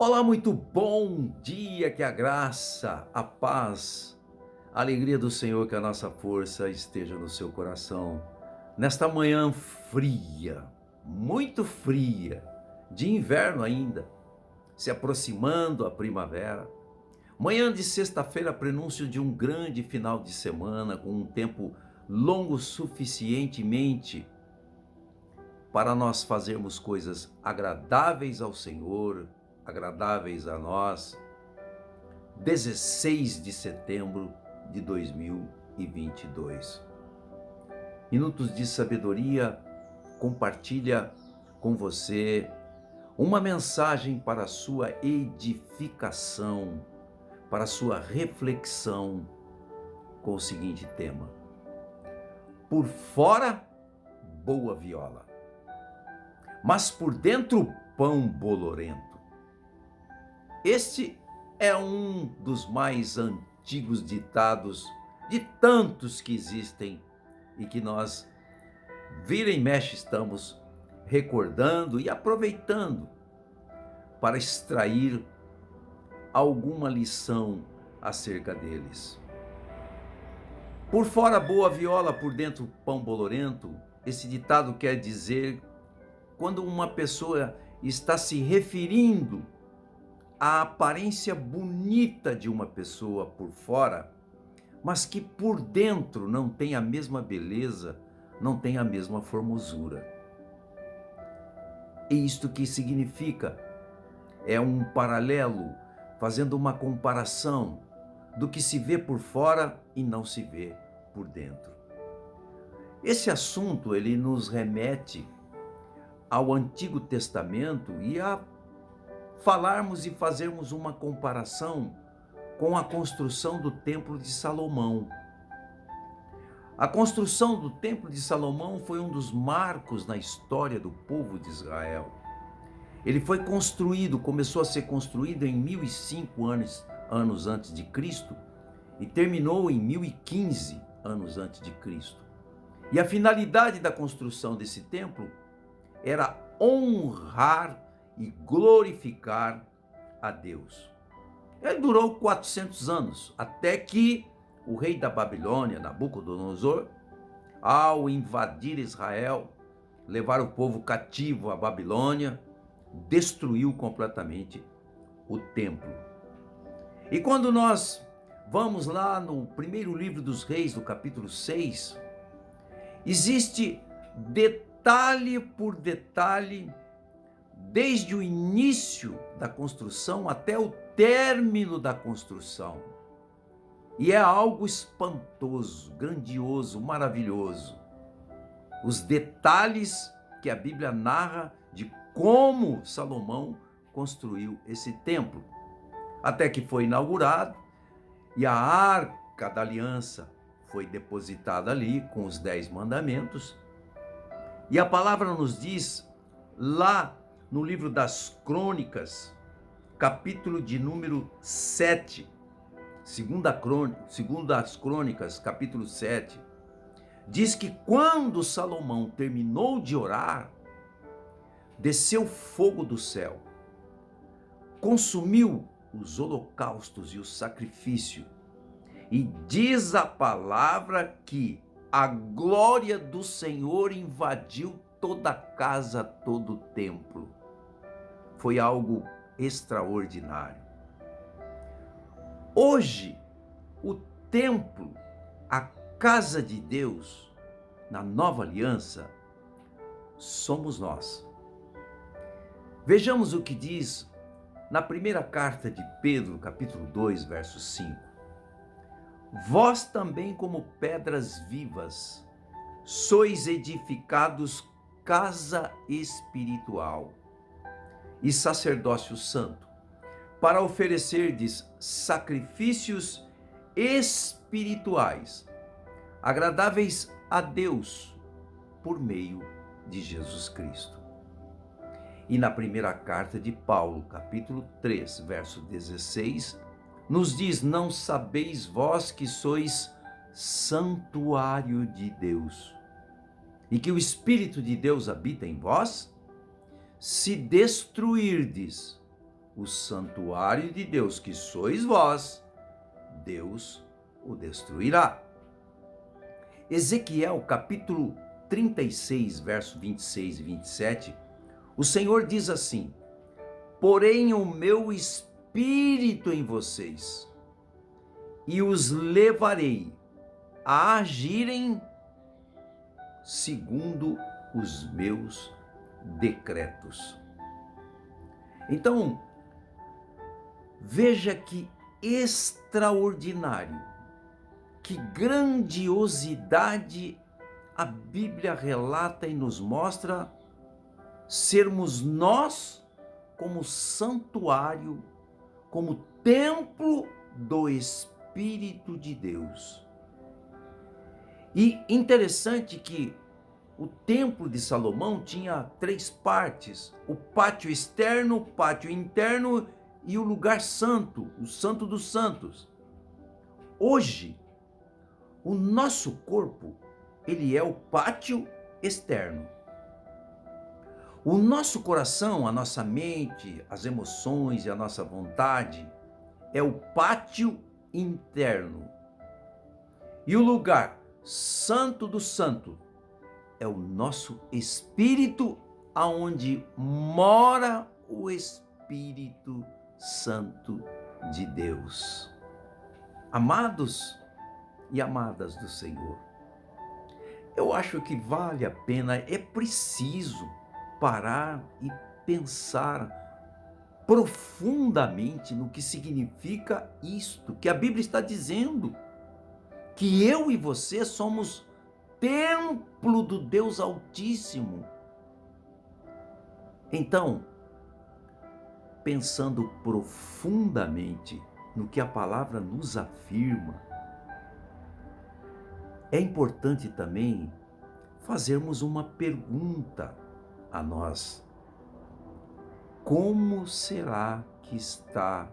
Olá, muito bom dia, que a graça, a paz, a alegria do Senhor, que a nossa força esteja no seu coração. Nesta manhã fria, muito fria, de inverno ainda, se aproximando a primavera. Manhã de sexta-feira, prenúncio de um grande final de semana, com um tempo longo suficientemente para nós fazermos coisas agradáveis ao Senhor, agradáveis a nós. 16 de setembro de 2022. Minutos de Sabedoria compartilha com você uma mensagem para a sua edificação, para a sua reflexão, com o seguinte tema: por fora, boa viola, mas por dentro, pão bolorento. Este é um dos mais antigos ditados de tantos que existem e que nós, vira e mexe, estamos recordando e aproveitando para extrair alguma lição acerca deles. Por fora boa viola, por dentro pão bolorento. Esse ditado quer dizer quando uma pessoa está se referindo à aparência bonita de uma pessoa por fora, mas que por dentro não tem a mesma beleza, não tem a mesma formosura. E isto que significa? É um paralelo, fazendo uma comparação do que se vê por fora e não se vê por dentro. Esse assunto, ele nos remete ao Antigo Testamento e a falarmos e fazermos uma comparação com a construção do Templo de Salomão. A construção do Templo de Salomão foi um dos marcos na história do povo de Israel. Ele foi construído, começou a ser construído em 1005 anos antes de Cristo e terminou em 1015 anos antes de Cristo. E a finalidade da construção desse templo era honrar e glorificar a Deus. Ele durou 400 anos, até que o rei da Babilônia, Nabucodonosor, ao invadir Israel, levar o povo cativo à Babilônia, destruiu completamente o templo. E quando nós vamos lá no primeiro livro dos Reis, no capítulo 6, existe detalhe por detalhe, desde o início da construção até o término da construção. E é algo espantoso, grandioso, maravilhoso. Os detalhes que a Bíblia narra de como Salomão construiu esse templo. Até que foi inaugurado e a Arca da Aliança foi depositada ali com os 10 mandamentos. E a palavra nos diz lá no livro das Crônicas, capítulo de número 7, segundo as Crônicas, capítulo 7, diz que quando Salomão terminou de orar, desceu fogo do céu, consumiu os holocaustos e o sacrifício, e diz a palavra que a glória do Senhor invadiu toda a casa, todo o templo. Foi algo extraordinário. Hoje, o templo, a casa de Deus, na nova aliança, somos nós. Vejamos o que diz na primeira carta de Pedro, capítulo 2, verso 5. Vós também, como pedras vivas, sois edificados casa espiritual e sacerdócio santo, para oferecerdes sacrifícios espirituais, agradáveis a Deus, por meio de Jesus Cristo. E na primeira carta de Paulo, capítulo 3, verso 16, nos diz: não sabeis vós que sois santuário de Deus, e que o Espírito de Deus habita em vós? Se destruirdes o santuário de Deus, que sois vós, Deus o destruirá. Ezequiel, capítulo 36, verso 26 e 27, o Senhor diz assim: porém o meu espírito em vocês, e os levarei a agirem segundo os meus decretos. Então, veja que extraordinário, que grandiosidade a Bíblia relata e nos mostra sermos nós como santuário, como templo do Espírito de Deus. E interessante que o templo de Salomão tinha 3 partes: o pátio externo, o pátio interno e o lugar santo, o Santo dos Santos. Hoje, o nosso corpo, ele é o pátio externo. O nosso coração, a nossa mente, as emoções e a nossa vontade é o pátio interno. E o lugar santo do santo é o nosso espírito, aonde mora o Espírito Santo de Deus. Amados e amadas do Senhor, eu acho que vale a pena, é preciso parar e pensar profundamente no que significa isto que a Bíblia está dizendo, que eu e você somos templo do Deus Altíssimo. Então, pensando profundamente no que a palavra nos afirma, é importante também fazermos uma pergunta a nós: como será que está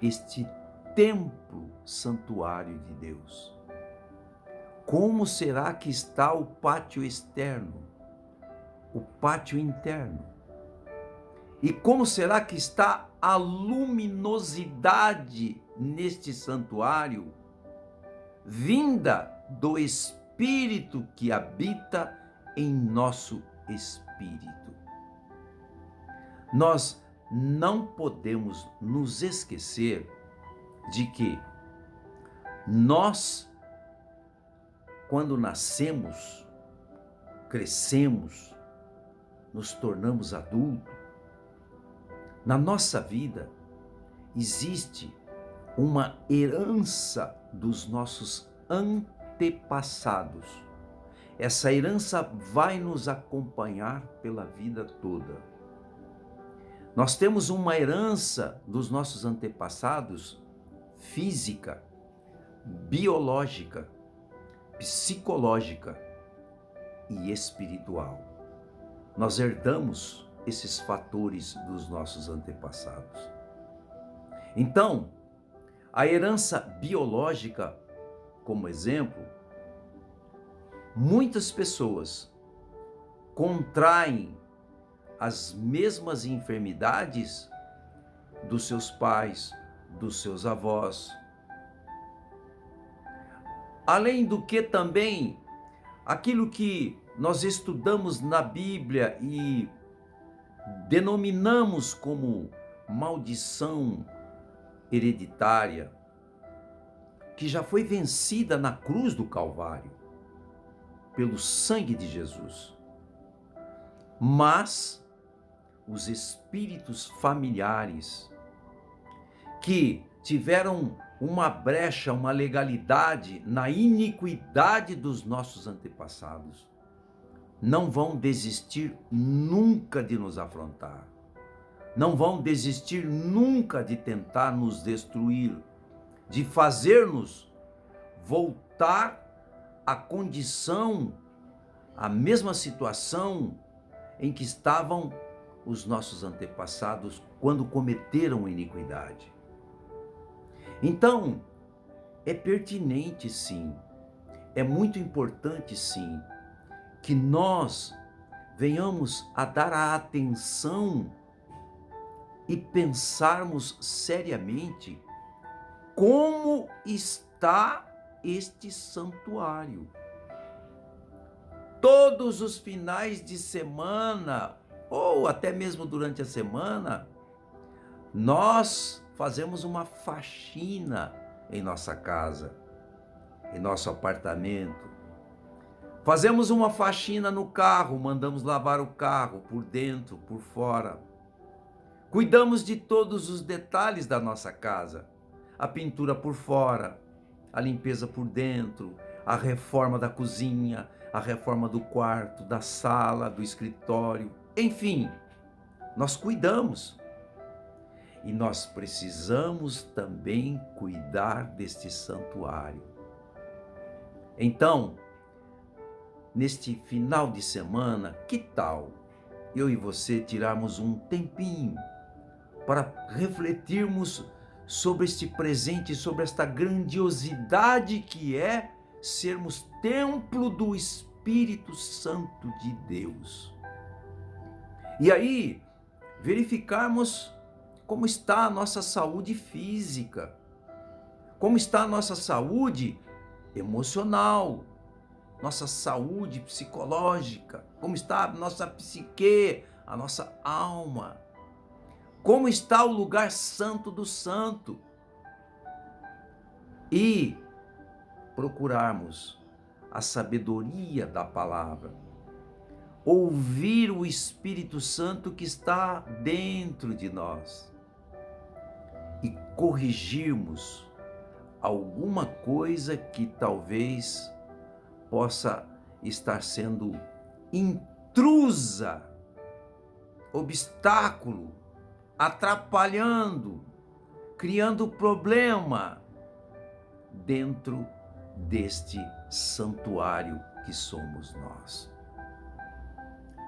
este templo santuário de Deus? Como será que está o pátio externo, o pátio interno? E como será que está a luminosidade neste santuário, vinda do Espírito que habita em nosso espírito? Nós não podemos nos esquecer de que nós, quando nascemos, crescemos, nos tornamos adultos, na nossa vida existe uma herança dos nossos antepassados. Essa herança vai nos acompanhar pela vida toda. Nós temos uma herança dos nossos antepassados física, biológica, psicológica e espiritual. Nós herdamos esses fatores dos nossos antepassados. Então, a herança biológica, como exemplo, muitas pessoas contraem as mesmas enfermidades dos seus pais, dos seus avós. Além do que também, aquilo que nós estudamos na Bíblia e denominamos como maldição hereditária, que já foi vencida na cruz do Calvário, pelo sangue de Jesus. Mas os espíritos familiares que tiveram uma brecha, uma legalidade na iniquidade dos nossos antepassados, não vão desistir nunca de nos afrontar. Não vão desistir nunca de tentar nos destruir, de fazer-nos voltar à condição, à mesma situação em que estavam os nossos antepassados quando cometeram iniquidade. Então, é pertinente sim, é muito importante sim, que nós venhamos a dar a atenção e pensarmos seriamente como está este santuário. Todos os finais de semana, ou até mesmo durante a semana, nós fazemos uma faxina em nossa casa, em nosso apartamento. Fazemos uma faxina no carro, mandamos lavar o carro por dentro, por fora. Cuidamos de todos os detalhes da nossa casa, a pintura por fora, a limpeza por dentro, a reforma da cozinha, a reforma do quarto, da sala, do escritório, enfim, nós cuidamos. E nós precisamos também cuidar deste santuário. Então, neste final de semana, que tal eu e você tirarmos um tempinho para refletirmos sobre este presente, sobre esta grandiosidade que é sermos templo do Espírito Santo de Deus. E aí, verificarmos como está a nossa saúde física, como está a nossa saúde emocional, nossa saúde psicológica, como está a nossa psique, a nossa alma, como está o lugar santo do santo. E procurarmos a sabedoria da palavra, ouvir o Espírito Santo que está dentro de nós e corrigirmos alguma coisa que talvez possa estar sendo intrusa, obstáculo, atrapalhando, criando problema dentro deste santuário que somos nós.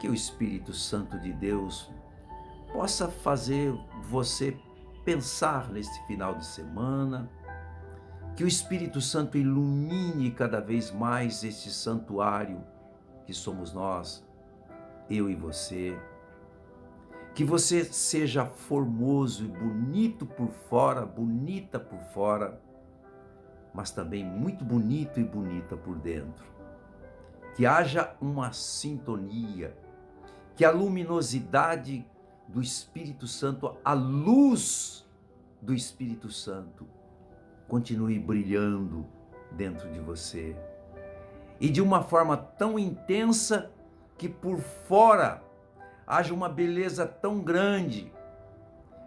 Que o Espírito Santo de Deus possa fazer você pensar neste final de semana, que o Espírito Santo ilumine cada vez mais este santuário que somos nós, eu e você. Que você seja formoso e bonito por fora, bonita por fora, mas também muito bonito e bonita por dentro. Que haja uma sintonia, que a luminosidade do Espírito Santo, a luz do Espírito Santo, continue brilhando dentro de você. E de uma forma tão intensa que por fora haja uma beleza tão grande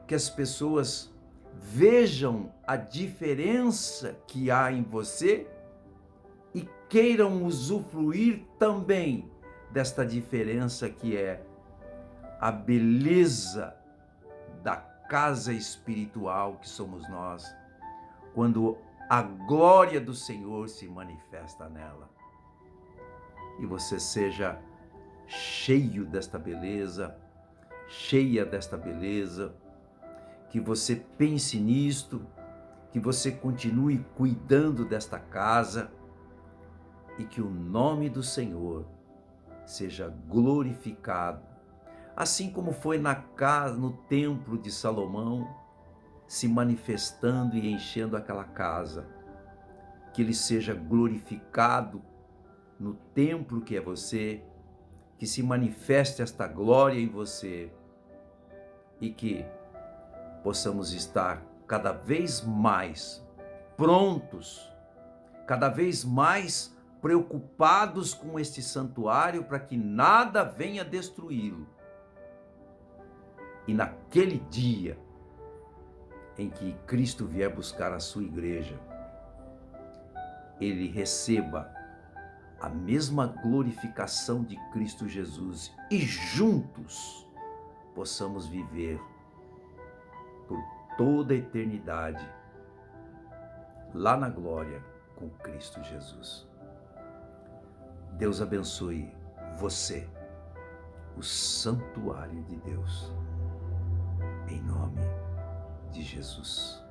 que as pessoas vejam a diferença que há em você e queiram usufruir também desta diferença que é a beleza da casa espiritual que somos nós, quando a glória do Senhor se manifesta nela. E você seja cheio desta beleza, cheia desta beleza, que você pense nisto, que você continue cuidando desta casa e que o nome do Senhor seja glorificado, assim como foi na casa, no templo de Salomão, se manifestando e enchendo aquela casa, que ele seja glorificado no templo que é você, que se manifeste esta glória em você e que possamos estar cada vez mais prontos, cada vez mais preocupados com este santuário para que nada venha destruí-lo. E naquele dia em que Cristo vier buscar a sua igreja, ele receba a mesma glorificação de Cristo Jesus e juntos possamos viver por toda a eternidade lá na glória com Cristo Jesus. Deus abençoe você, o santuário de Deus, em nome de Jesus.